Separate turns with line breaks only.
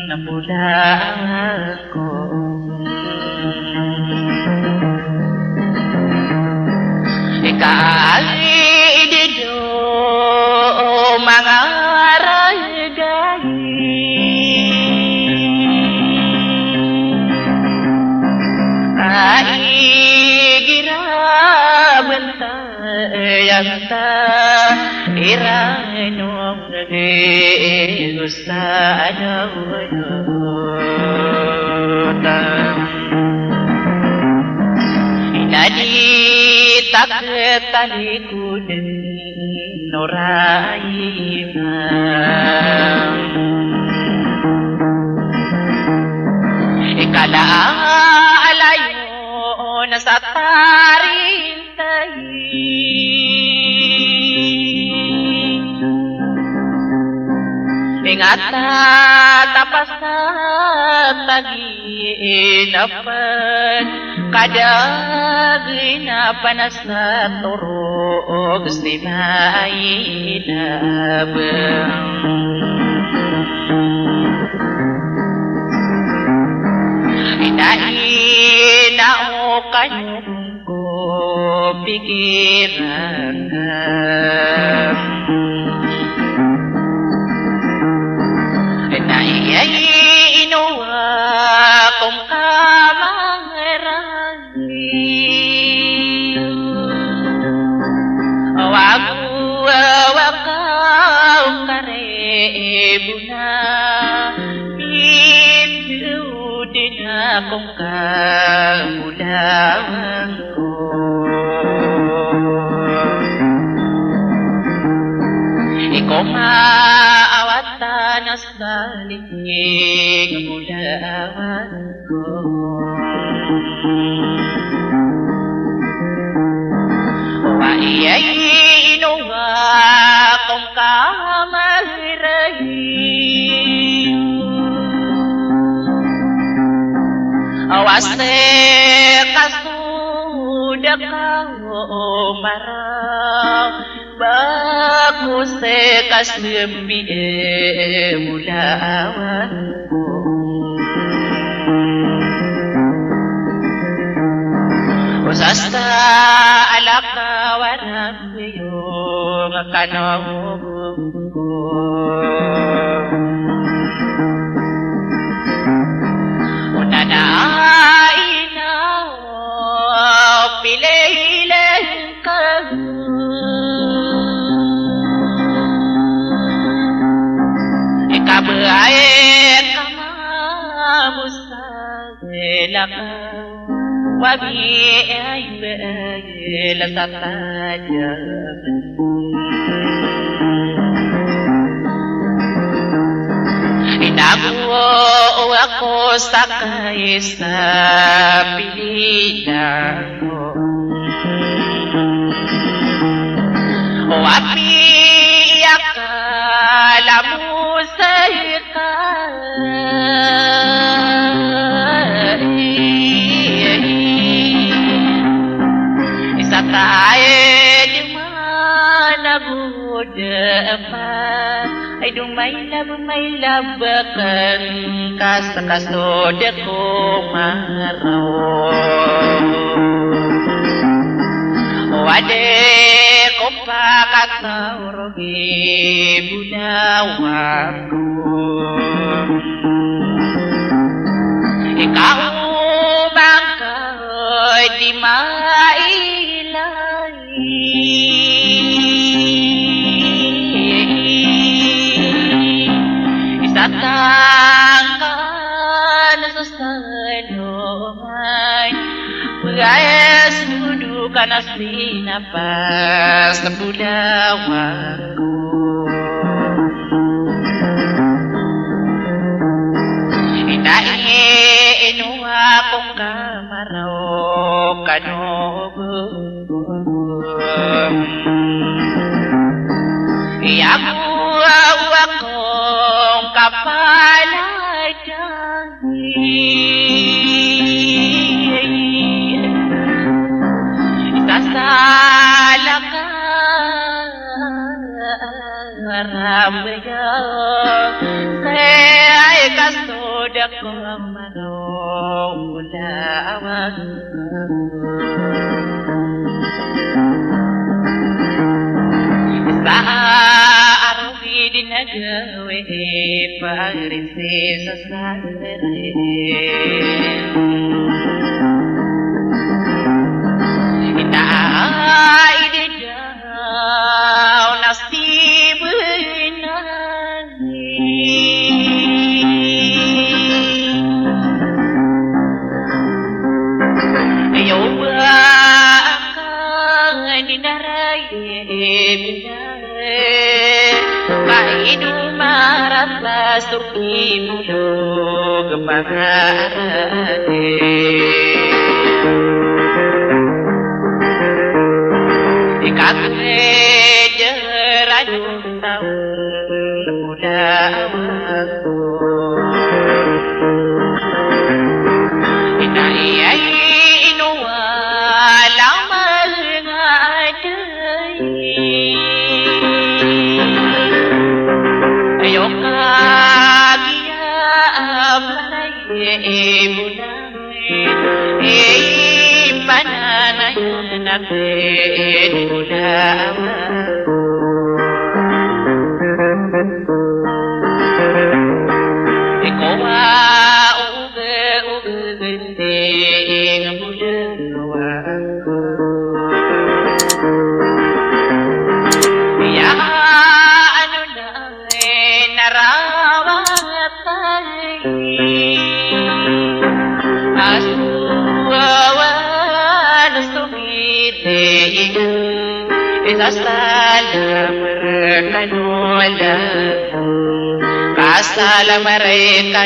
namula ako. Ikaalido mga ragay aigirabanta yanta iranong gusta inaditak talikudin noraimam ikalaalayo na sa tarintay ingata tapas na taginapan kadaginapan na sa turog di mainabang inahinao kanyong ko pikiran inuwa kong kamangarani wakaw karebu na pindu din akong kamulawan ko ikaw maawatan as baligig mulawan ko waiyay inuwa kong kamaliray awase kasuda kao marang bagus kas demi mulawan ko usasta alakawan yung kanong ko Wabi ay lasataja inabuo ako sa kais na pilihan ko wabi akala mo sa ay may labakan kasod ko maraw wade ko pakatawrogi budawan ko ikaw bangkoy di mailay Tatangkan sa sanoy Pagayas dudukan na sinapas na bulawan ko Inainuha kong kamaraw kanogong Iyabuaw akong Isasala ka Ramaya Kaya kasto Hasta la mereka